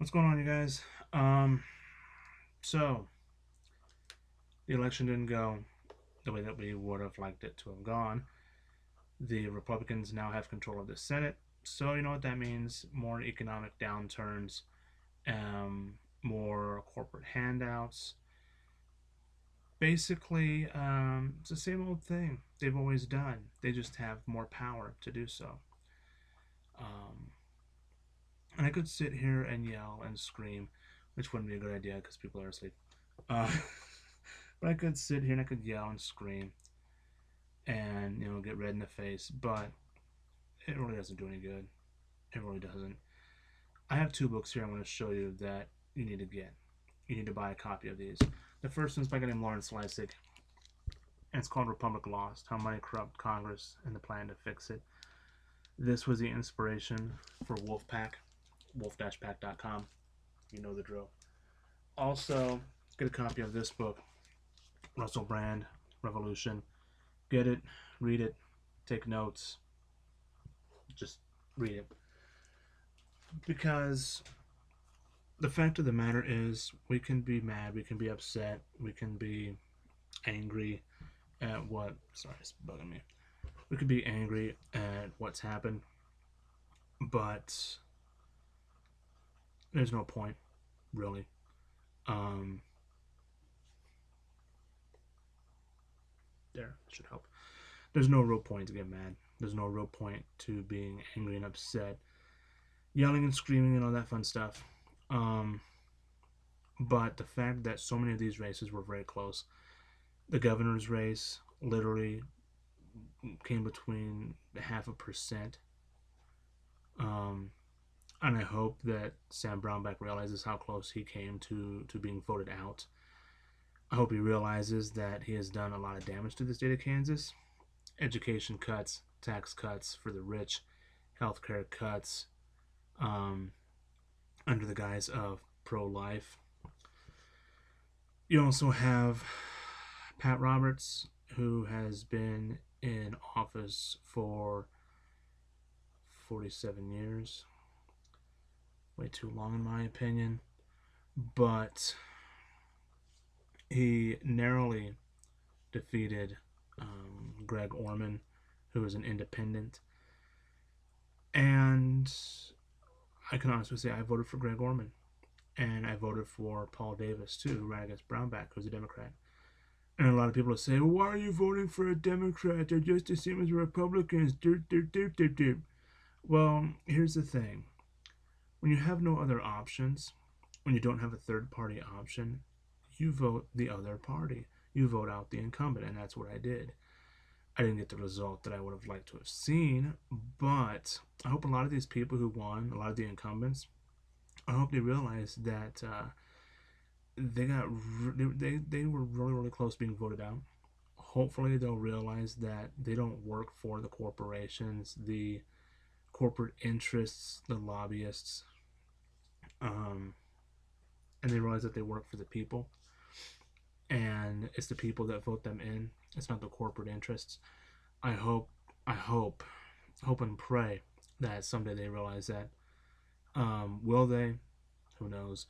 What's going on, you guys? So the election didn't go the way that we would have liked it to have gone. The Republicans now have control of the Senate, so you know what that means: more economic downturns, more corporate handouts. Basically, it's the same old thing they've always done. They just have more power to do so. Um, and I could sit here and yell and scream, which wouldn't be a good idea because people are asleep. Uh, but I could sit here and I could yell and scream and get red in the face, but it really doesn't do any good. It really doesn't. I have two books here I'm going to show you that you need to get. You need to buy a copy of these. The first one's by a guy named Lawrence Lessig, and it's called Republic Lost: How Money Corrupt Congress and the Plan to Fix It. This was the inspiration for Wolfpack, wolf-pack.com. You know the drill. Also, get a copy of this book, Russell Brand, Revolution. Get it, read it, take notes, just read it. Because the fact of the matter is, we can be mad, we can be upset, we can be angry at what. Sorry, it's bugging me. We could be angry at what's happened, but there's no point, really. Um, there should help. There's no real point to get mad. There's no real point to being angry and upset, yelling and screaming and all that fun stuff. Um, but the fact that so many of these races were very close, the governor's race literally came between half a percent. Um, and I hope that Sam Brownback realizes how close he came to being voted out. I hope he realizes that he has done a lot of damage to the state of Kansas. Education cuts, tax cuts for the rich, healthcare cuts, um, under the guise of pro-life. You also have Pat Roberts, who has been in office for 47 years. Way too long, in my opinion. But he narrowly defeated Greg Orman, who is an independent. And I can honestly say I voted for Greg Orman. And I voted for Paul Davis, too, who ran against Brownback, who's a Democrat. And a lot of people will say, well, why are you voting for a Democrat? They're just the same as Republicans. Dirt, dirt, dirt, dirt, dirt. Well, here's the thing. When you have no other options, when you don't have a third party option, you vote the other party. You vote out the incumbent, and that's what I did. I didn't get the result that I would have liked to have seen, but I hope a lot of these people who won, a lot of the incumbents, I hope they realize that they were really really close being voted out. Hopefully they'll realize that they don't work for the corporations, the corporate interests, the lobbyists, um, and they realize that they work for the people, and it's the people that vote them in. It's not the corporate interests. I hope, I hope, hope and pray that someday they realize that. Will they? Who knows?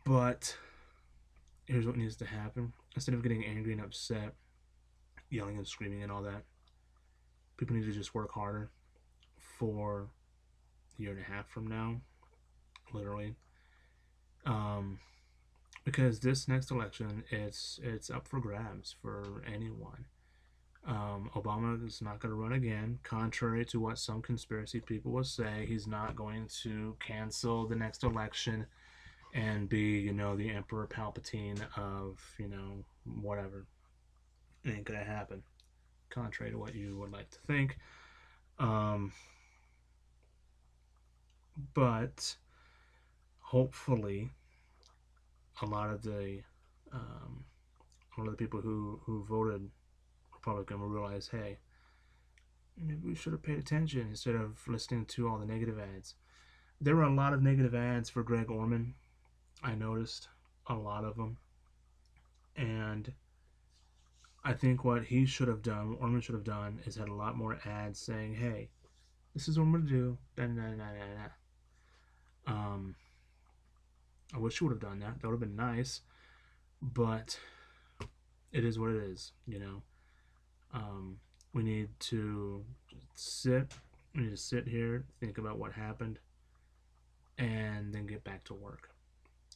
But here's what needs to happen. Instead of getting angry and upset, yelling and screaming and all that, people need to just work harder for a year and a half from now, literally. Um, because this next election, it's up for grabs for anyone. Obama is not going to run again, contrary to what some conspiracy people will say. He's not going to cancel the next election and be, the Emperor Palpatine of, whatever. It ain't going to happen, contrary to what you would like to think. Um, but hopefully, a lot of the um, people who voted Republican will realize, hey, maybe we should have paid attention instead of listening to all the negative ads. There were a lot of negative ads for Greg Orman. I noticed a lot of them, and I think what he should have done, what Orman should have done, is had a lot more ads saying, "Hey, this is what I'm gonna do." Da, da, da, da, da. I wish you would have done that. That would have been nice, but it is what it is. Um, we need to sit. We need to sit here, think about what happened, and then get back to work.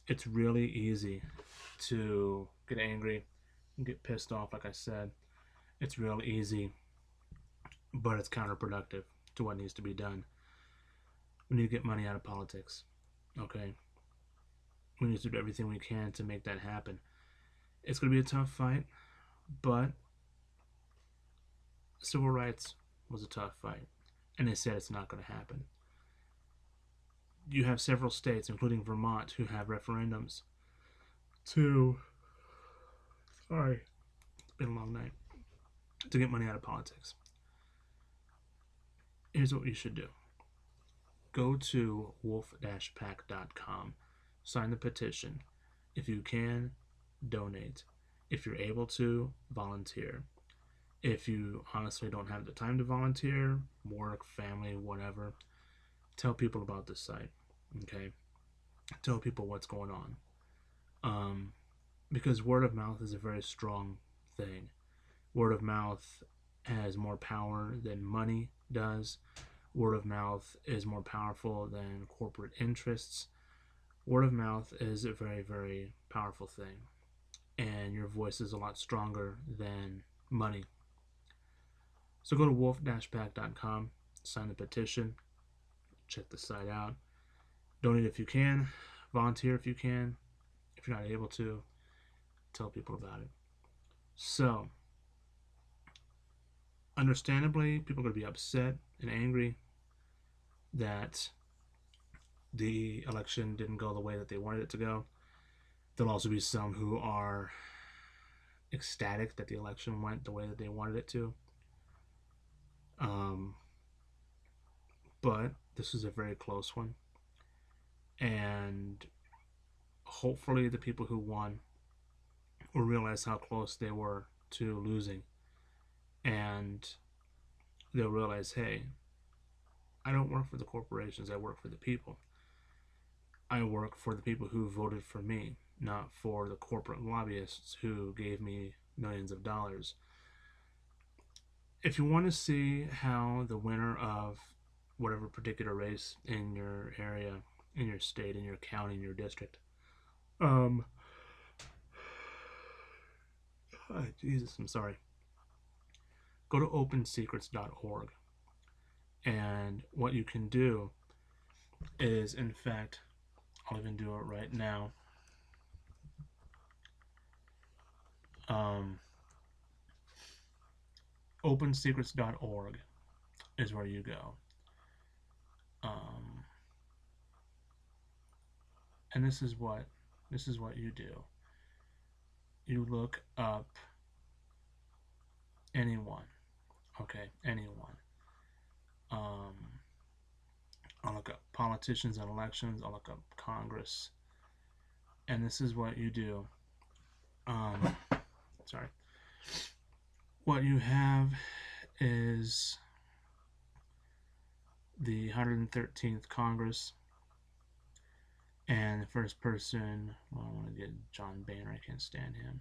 It's really easy to get angry and get pissed off, like I said. It's real easy, but it's counterproductive to what needs to be done. We need to get money out of politics. Okay? We need to do everything we can to make that happen. It's going to be a tough fight, but civil rights was a tough fight, and they said it's not going to happen. You have several states, including Vermont, who have referendums to. Sorry, it's been a long night. To get money out of politics. Here's what you should do. Go to wolf-pack.com. Sign the petition. If you can, donate. If you're able to, volunteer. If you honestly don't have the time to volunteer, work, family, whatever, tell people about this site. Okay? Tell people what's going on. Because word of mouth is a very strong thing. Word of mouth has more power than money does. Word of mouth is more powerful than corporate interests. Word of mouth is a very, very powerful thing. And your voice is a lot stronger than money. So go to wolf-pack.com, sign the petition, check the site out, donate if you can, volunteer if you can. If you're not able to, tell people about it. So, understandably, people are going to be upset and angry that the election didn't go the way that they wanted it to go. There'll also be some who are ecstatic that the election went the way that they wanted it to. But this is a very close one. And hopefully the people who won will realize how close they were to losing. And they'll realize, hey, I don't work for the corporations, I work for the people. I work for the people who voted for me, not for the corporate lobbyists who gave me millions of dollars. If you want to see how the winner of whatever particular race in your area, in your state, in your county, in your district, Jesus, I'm sorry. Go to opensecrets.org. And what you can do is, in fact, I'll even do it right now. Opensecrets.org is where you go. And this is what you do. You look up anyone. Okay, anyone. I'll look up politicians and elections. I'll look up Congress. And this is what you do. Sorry. What you have is the 113th Congress. And the first person, well, I want to get John Boehner. I can't stand him.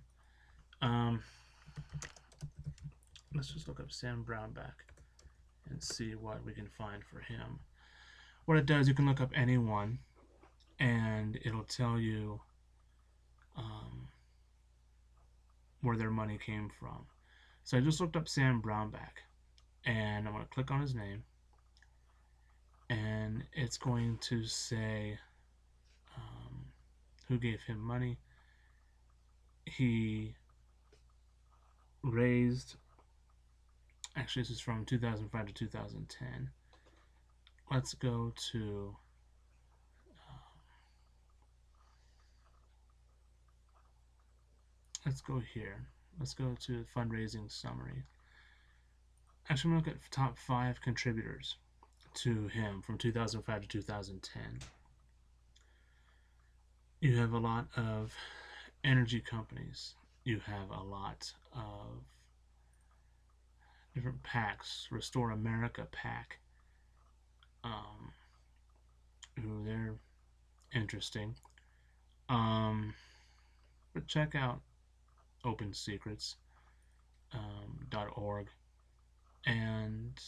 Let's just look up Sam Brownback and see what we can find for him. What it does, you can look up anyone, and it'll tell you where their money came from. So I just looked up Sam Brownback, and I'm going to click on his name, and it's going to say who gave him money. He raised, actually this is from 2005 to 2010. Let's go to let's go here. Let's go to fundraising summary. Actually, I'm going to look at top 5 contributors to him from 2005 to 2010. You have a lot of energy companies. You have a lot of different PACs. Restore America PAC. Who they're interesting. But check out OpenSecrets.org and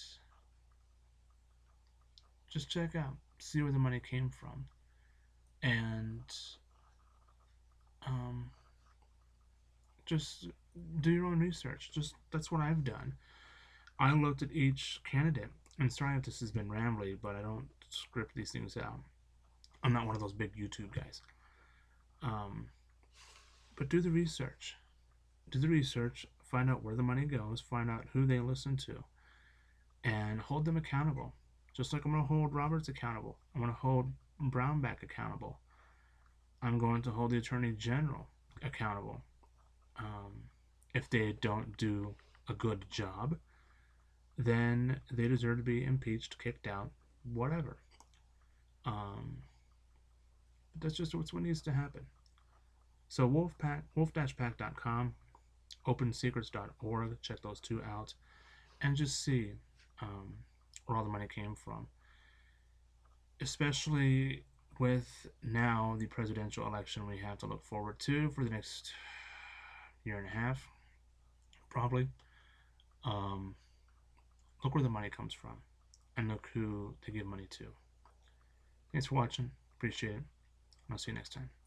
just check out, see where the money came from, and um, just do your own research. Just that's what I've done. I looked at each candidate, and sorry if this has been rambly, but I don't script these things out. I'm not one of those big YouTube guys. Um, but do the research. Do the research. Find out where the money goes. Find out who they listen to, and hold them accountable. Just like I'm going to hold Roberts accountable. I'm going to hold Brownback accountable. I'm going to hold the Attorney General accountable. If they don't do a good job, then they deserve to be impeached, kicked out, whatever. But that's just what needs to happen. So wolf-pack.com, opensecrets.org, check those two out, and just see where all the money came from. Especially with now the presidential election we have to look forward to for the next year and a half, probably. Look where the money comes from, and look who they give money to. Thanks for watching. Appreciate it. I'll see you next time.